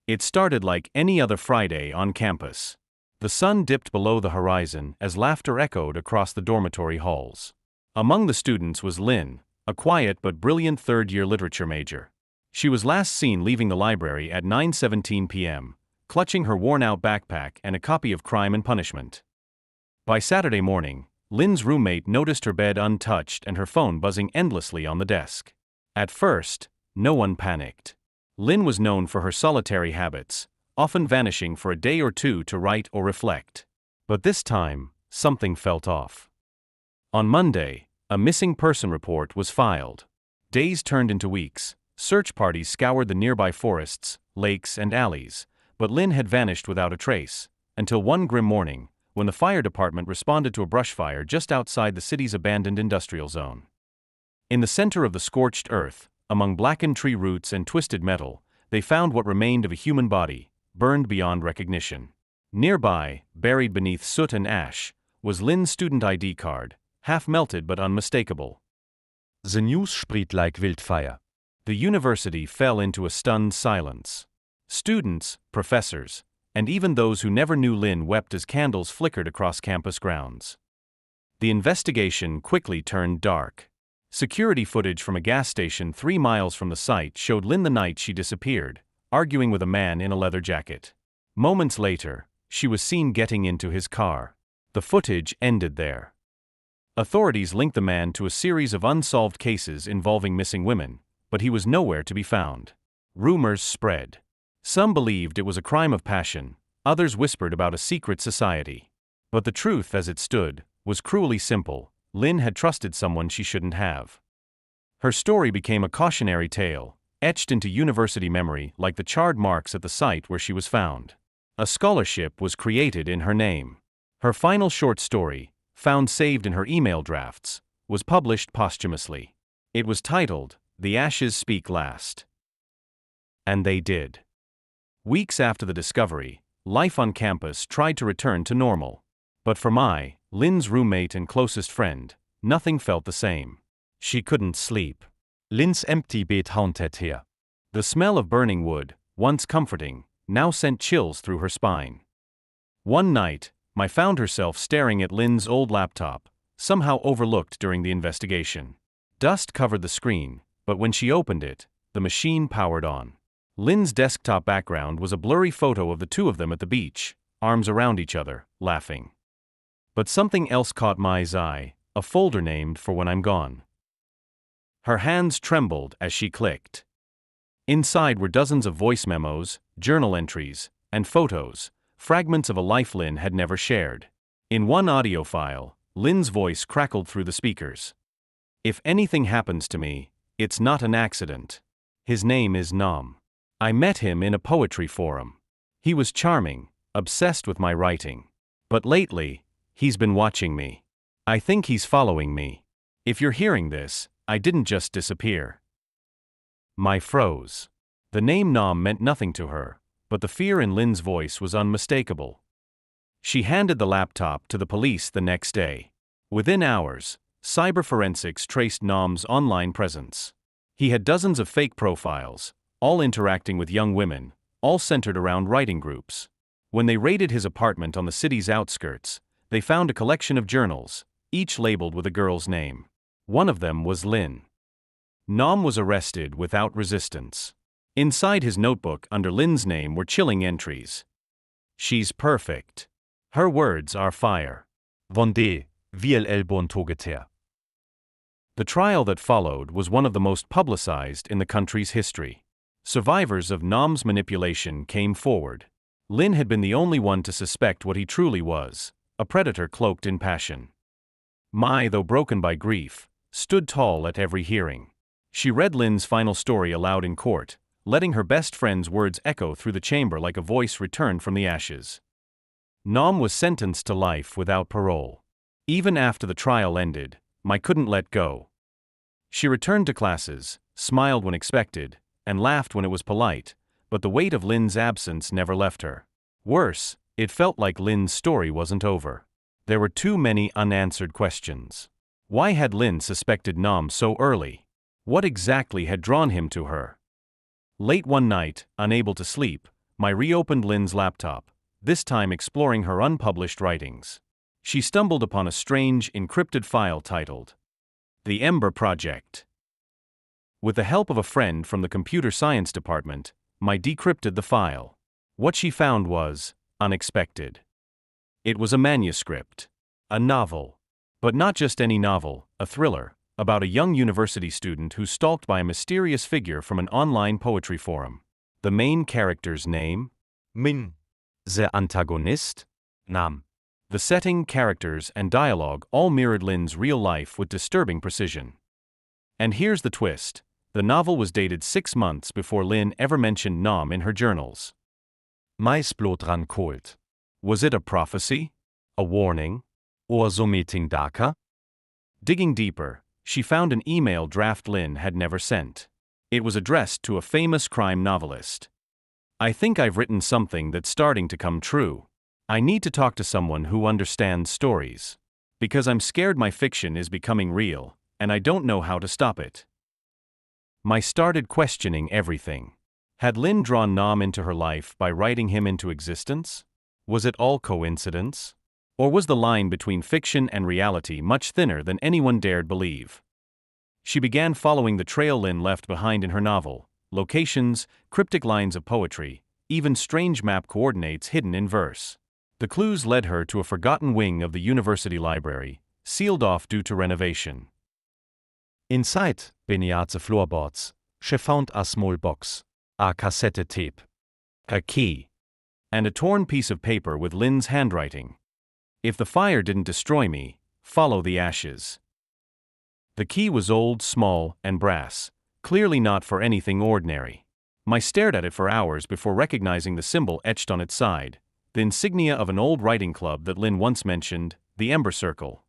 It started like any other Friday on campus. The sun dipped below the horizon as laughter echoed across the dormitory halls. Among the students was Lynn, a quiet but brilliant third-year literature major. She was last seen leaving the library at 9:17 p.m., clutching her worn-out backpack and a copy of Crime and Punishment. By Saturday morning, Lynn's roommate noticed her bed untouched and her phone buzzing endlessly on the desk. At first, no one panicked. Lynn was known for her solitary habits, often vanishing for a day or two to write or reflect. But this time, something felt off. On Monday, a missing person report was filed. Days turned into weeks. Search parties scoured the nearby forests, lakes, and alleys, but Lynn had vanished without a trace, until one grim morning, when the fire department responded to a brush fire just outside the city's abandoned industrial zone. In the center of the scorched earth, among blackened tree roots and twisted metal, they found what remained of a human body, burned beyond recognition. Nearby, buried beneath soot and ash, was Lynn's student ID card, half melted but unmistakable. The news spread like wildfire. The university fell into a stunned silence. Students, professors, and even those who never knew Lynn wept as candles flickered across campus grounds. The investigation quickly turned dark. Security footage from a gas station 3 miles from the site showed Lynn the night she disappeared, arguing with a man in a leather jacket. Moments later, she was seen getting into his car. The footage ended there. Authorities linked the man to a series of unsolved cases involving missing women, but he was nowhere to be found. Rumors spread. Some believed it was a crime of passion, others whispered about a secret society. But the truth, as it stood, was cruelly simple. Lynn had trusted someone she shouldn't have. Her story became a cautionary tale, etched into university memory like the charred marks at the site where she was found. A scholarship was created in her name. Her final short story, found saved in her email drafts, was published posthumously. It was titled, "The Ashes Speak Last." And they did. Weeks after the discovery, life on campus tried to return to normal. But for Lynn's roommate and closest friend, nothing felt the same. She couldn't sleep. Lynn's empty bed haunted her. The smell of burning wood, once comforting, now sent chills through her spine. One night, I found herself staring at Lynn's old laptop, somehow overlooked during the investigation. Dust covered the screen, but when she opened it, the machine powered on. Lynn's desktop background was a blurry photo of the two of them at the beach, arms around each other, laughing. But something else caught my eye, a folder named "For When I'm Gone." Her hands trembled as she clicked. Inside were dozens of voice memos, journal entries, and photos, fragments of a life Lynn had never shared. In one audio file, Lynn's voice crackled through the speakers. "If anything happens to me, it's not an accident. His name is Nam. I met him in a poetry forum. He was charming, obsessed with my writing. But lately, he's been watching me. I think he's following me. If you're hearing this, I didn't just disappear." I froze. The name Nam meant nothing to her, but the fear in Lynn's voice was unmistakable. She handed the laptop to the police the next day. Within hours, cyber forensics traced Nam's online presence. He had dozens of fake profiles, all interacting with young women, all centered around writing groups. When they raided his apartment on the city's outskirts, they found a collection of journals, each labeled with a girl's name. One of them was Lynn. Nam was arrested without resistance. Inside his notebook under Lynn's name were chilling entries. "She's perfect. Her words are fire. Vendée, VLL toget her." The trial that followed was one of the most publicized in the country's history. Survivors of Nam's manipulation came forward. Lynn had been the only one to suspect what he truly was, a predator cloaked in passion. Though broken by grief, stood tall at every hearing. She read Lynn's final story aloud in court, letting her best friend's words echo through the chamber like a voice returned from the ashes. Nam was sentenced to life without parole. Even after the trial ended, I couldn't let go. She returned to classes, smiled when expected, and laughed when it was polite, but the weight of Lynn's absence never left her. Worse, it felt like Lynn's story wasn't over. There were too many unanswered questions. Why had Lynn suspected Nam so early? What exactly had drawn him to her? Late one night, unable to sleep, My reopened Lynn's laptop, this time exploring her unpublished writings. She stumbled upon a strange, encrypted file titled, The Ember Project. With the help of a friend from the computer science department, I decrypted the file. What she found was unexpected. It was a manuscript. A novel. But not just any novel, a thriller, about a young university student who's stalked by a mysterious figure from an online poetry forum. The main character's name? Min. Der Antagonist? Nam. The setting, characters, and dialogue all mirrored Lynn's real life with disturbing precision. And here's the twist. The novel was dated 6 months before Lynn ever mentioned Nam in her journals. Maisblodran kolt. Was it a prophecy? A warning? Or something darker? Digging deeper, she found an email draft Lynn had never sent. It was addressed to a famous crime novelist. I think I've written something that's starting to come true. I need to talk to someone who understands stories. Because I'm scared my fiction is becoming real, and I don't know how to stop it. I started questioning everything. Had Lynn drawn Nam into her life by writing him into existence? Was it all coincidence? Or was the line between fiction and reality much thinner than anyone dared believe? She began following the trail Lynn left behind in her novel: locations, cryptic lines of poetry, even strange map coordinates hidden in verse. The clues led her to a forgotten wing of the university library, sealed off due to renovation. Inside, beneath the floorboards, she found a small box, a cassette tape, A key. And a torn piece of paper with Lynn's handwriting. If the fire didn't destroy me, follow the ashes. The key was old, small, and brass, clearly not for anything ordinary. I stared at it for hours before recognizing the symbol etched on its side, the insignia of an old writing club that Lynn once mentioned, the Ember Circle.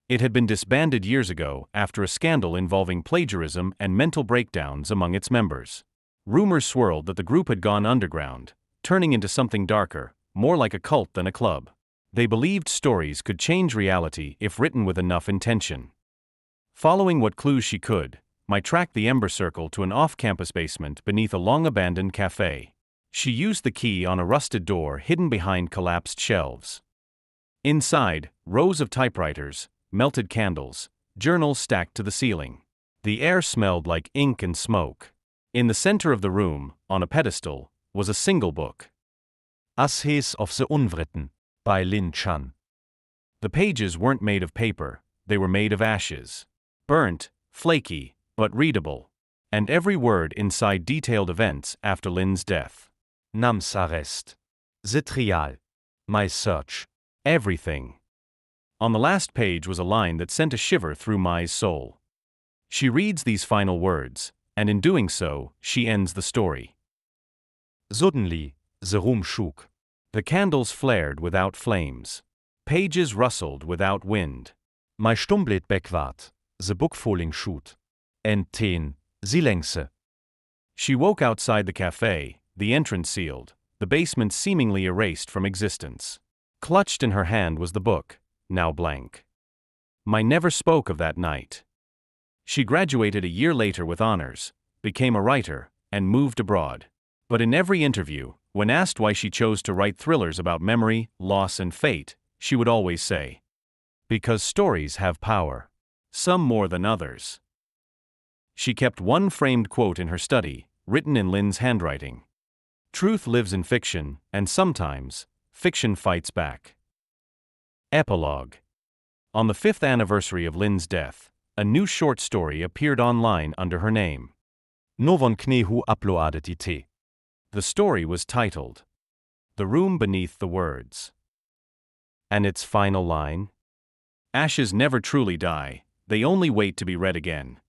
It had been disbanded years ago after a scandal involving plagiarism and mental breakdowns among its members. Rumors swirled that the group had gone underground, turning into something darker, more like a cult than a club. They believed stories could change reality if written with enough intention. Following what clues she could, I tracked the Ember Circle to an off-campus basement beneath a long-abandoned cafe. She used the key on a rusted door hidden behind collapsed shelves. Inside, rows of typewriters, melted candles, journals stacked to the ceiling. The air smelled like ink and smoke. In the center of the room, on a pedestal, was a single book. Ashes of the Unwritten, by Lynn Chan. The pages weren't made of paper, they were made of ashes. Burnt, flaky, but readable. And every word inside detailed events after Lynn's death. Nam's arrest. The trial. My search. Everything. On the last page was a line that sent a shiver through Mai's soul. She reads these final words, and in doing so, she ends the story. Suddenly, the room shook. The candles flared without flames. Pages rustled without wind. My stumbled backward, the book falling shoot. And ten, silence. She woke outside the cafe, the entrance sealed, the basement seemingly erased from existence. Clutched in her hand was the book, now blank. I never spoke of that night. She graduated a year later with honors, became a writer, and moved abroad. But in every interview, when asked why she chose to write thrillers about memory, loss, and fate, she would always say, "Because stories have power. Some more than others." She kept one framed quote in her study, written in Lynn's handwriting. Truth lives in fiction, and sometimes, fiction fights back. Epilogue. On the 5th anniversary of Lynn's death, a new short story appeared online under her name. No one knew who uploaded it. The story was titled, The Room Beneath the Words. And its final line? Ashes never truly die, they only wait to be read again.